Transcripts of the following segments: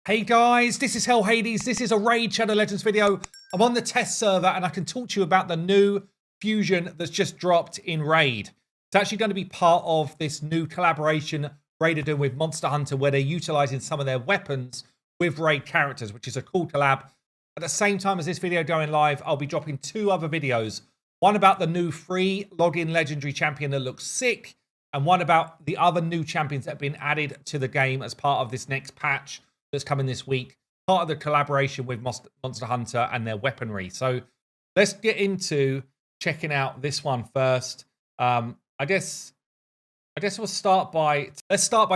Hey guys, this is Hell Hades. This is a Raid Shadow Legends video. I'm on the test server and I can talk to you about the new fusion that's just dropped in Raid. It's actually going to be part of this new collaboration Raid are doing with Monster Hunter where they're utilizing some of their weapons with Raid characters, which is a cool collab. At the same time as this video going live, I'll be dropping two other videos. One about the new free login legendary champion that looks sick, and one about the other new champions that have been added to the game as part of this next patch that's coming this week, part of the collaboration with Monster Hunter and their weaponry. So let's get into checking out this one first. I guess we'll start by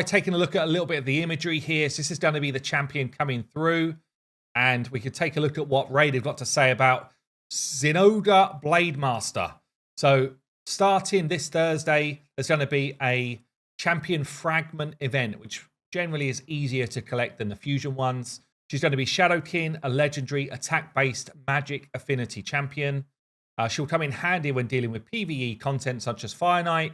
taking a look at a little bit of the imagery here. So this is going to be the champion coming through, and we could take a look at what Raid have got to say about Zinogre Blademaster. So starting this Thursday, there's going to be a champion fragment event, which generally is easier to collect than the fusion ones. She's going to be Shadowkin, a legendary attack-based magic affinity champion. She'll come in handy when dealing with PvE content such as Fire Knight,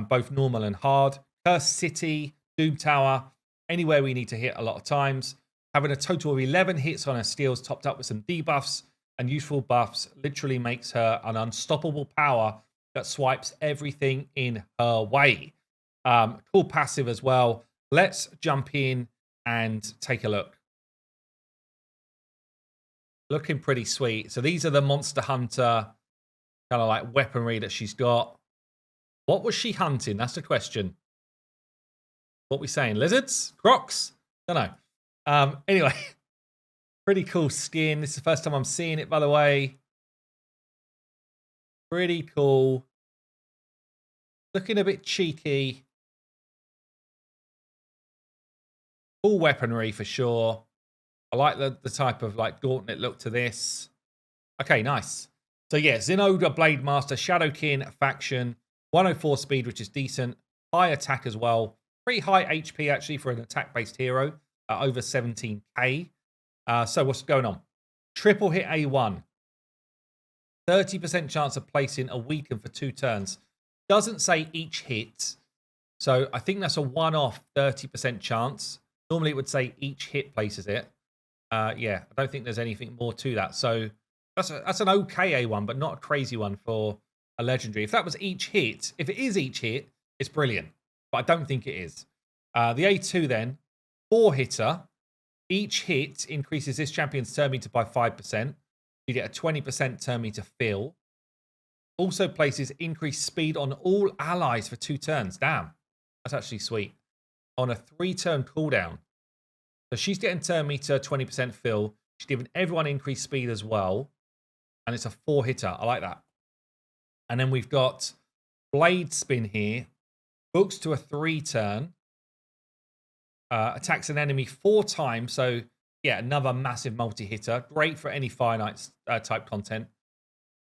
both normal and hard, Cursed City, Doom Tower, anywhere we need to hit a lot of times. Having a total of 11 hits on her steals topped up with some debuffs and useful buffs literally makes her an unstoppable power that swipes everything in her way. Cool passive as well. Let's jump in and take a look. Looking pretty sweet. So these are the Monster Hunter kind of like weaponry that she's got. What was she hunting? That's the question. What we saying? Lizards? Crocs? Don't know. Anyway, pretty cool skin. This is the first time I'm seeing it, by the way. Pretty cool. Looking a bit cheeky. Cool weaponry for sure. I like the type of like gauntlet look to this. Okay, nice. So yeah, Zinogre Blademaster, Shadowkin faction, 104 speed, which is decent. High attack as well. Pretty high HP actually for an attack-based hero, over 17k. So what's going on? Triple hit A1. 30% chance of placing a weaken for 2 turns. Doesn't say each hit. So I think that's a one-off 30% chance. Normally it would say each hit places it. Yeah, I don't think there's anything more to that. So that's an okay A1, but not a crazy one for a legendary. If that was each hit, if it is each hit, it's brilliant. But I don't think it is. The A2 then, 4-hitter. Each hit increases this champion's turn meter by 5%. You get a 20% turn meter fill. Also places increased speed on all allies for 2 turns. Damn, that's actually sweet. On a 3-turn cooldown. So she's getting turn meter, 20% fill. She's giving everyone increased speed as well. And it's a 4-hitter. I like that. And then we've got Blade Spin here. Books to a 3-turn. Attacks an enemy 4 times. So, yeah, another massive multi-hitter. Great for any Fire Knight type content.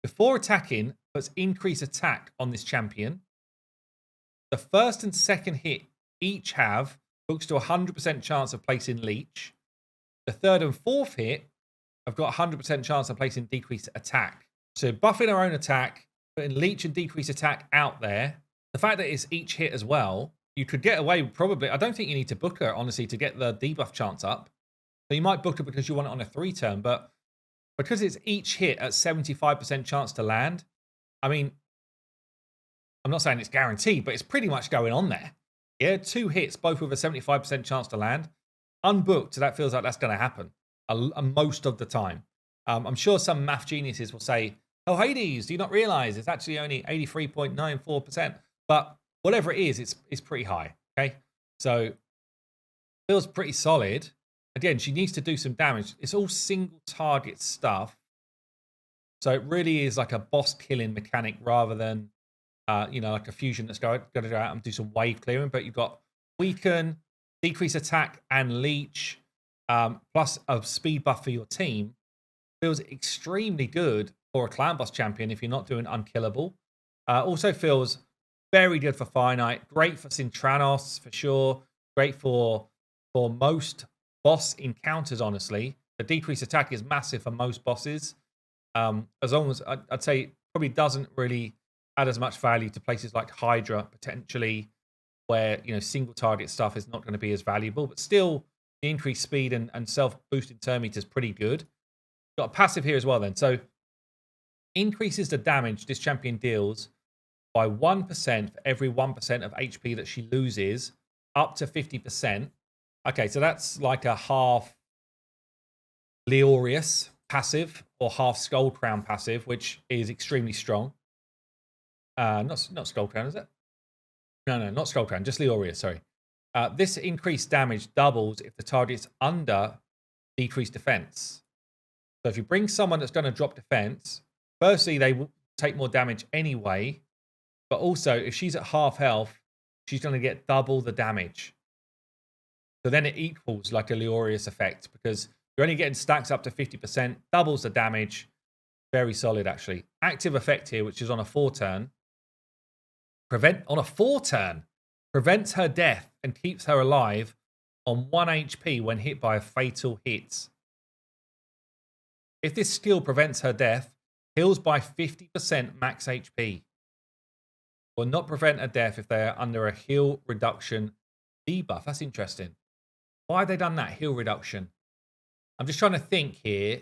Before attacking, puts increased attack on this champion. The first and second hit each have books to 100% chance of placing leech. The third and fourth hit have got 100% chance of placing decreased attack. So buffing her own attack, putting leech and decreased attack out there. The fact that it's each hit as well, you could get away with probably. I don't think you need to book her, honestly, to get the debuff chance up. So you might book her because you want it on a 3-turn, but because it's each hit at 75% chance to land, I mean, I'm not saying it's guaranteed, but it's pretty much going on there. Yeah, 2 hits, both with a 75% chance to land. Unbooked, so that feels like that's going to happen most of the time. I'm sure some math geniuses will say, oh, Hades, do you not realize it's actually only 83.94%? But whatever it is, it's pretty high, okay? So, feels pretty solid. Again, she needs to do some damage. It's all single target stuff. So it really is like a boss killing mechanic rather than like a fusion that's going to go out and do some wave clearing. But you've got weaken, decrease attack, and leech, plus a speed buff for your team. Feels extremely good for a clan boss champion if you're not doing unkillable. Also feels very good for Fire Knight. Great for Sintranos for sure. Great for most boss encounters, honestly. The decreased attack is massive for most bosses. As long as I'd say probably doesn't really add as much value to places like Hydra potentially, where single target stuff is not going to be as valuable, but still the increased speed and self-boosting turn meter is pretty good. Got a passive here as well then. So increases the damage this champion deals by 1% for every 1% of HP that she loses, up to 50%. Okay, so that's like a half Leorius passive or half Skull Crown passive, which is extremely strong. Not Skull Crown, is it? No, not Skull Crown, just Leorius, sorry. This increased damage doubles if the target's under decreased defense. So if you bring someone that's going to drop defense, firstly, they will take more damage anyway, but also if she's at half health, she's going to get double the damage. So then it equals like a Leorius effect because you're only getting stacks up to 50%, doubles the damage. Very solid, actually. Active effect here, which is on a 4-turn. Prevents her death and keeps her alive on 1 HP when hit by a fatal hit. If this skill prevents her death, heals by 50% max HP. Will not prevent a death if they are under a heal reduction debuff. That's interesting. Why have they done that, heal reduction? I'm just trying to think here.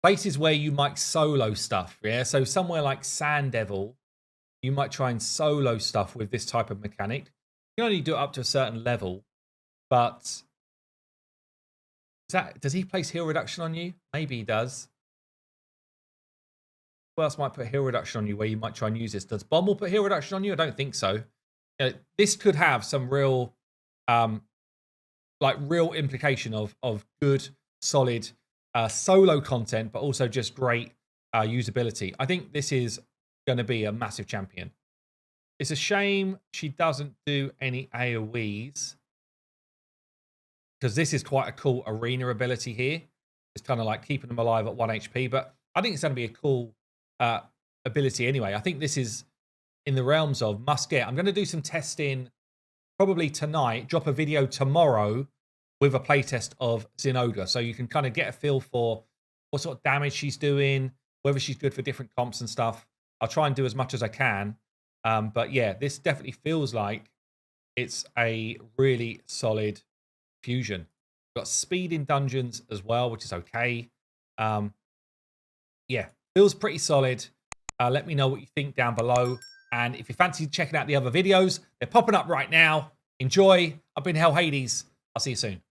Places where you might solo stuff, yeah? So somewhere like Sand Devil, you might try and solo stuff with this type of mechanic. You can only do it up to a certain level, but does he place heal reduction on you? Maybe he does. Who else might put heal reduction on you where you might try and use this? Does Bommel put heal reduction on you? I don't think so. This could have some real, real implication of good, solid solo content, but also just great usability. I think this is going to be a massive champion. It's a shame she doesn't do any AoEs because this is quite a cool arena ability here. It's kind of like keeping them alive at 1 HP, but I think it's going to be a cool ability anyway. I think this is in the realms of must get. I'm going to do some testing probably tonight, drop a video tomorrow with a playtest of Zinogre. So you can kind of get a feel for what sort of damage she's doing, whether she's good for different comps and stuff. I'll try and do as much as I can. But yeah, this definitely feels like it's a really solid fusion. We've got speed in dungeons as well, which is okay. Yeah, feels pretty solid. Let me know what you think down below. And if you fancy checking out the other videos, they're popping up right now. Enjoy. I've been Hell Hades. I'll see you soon.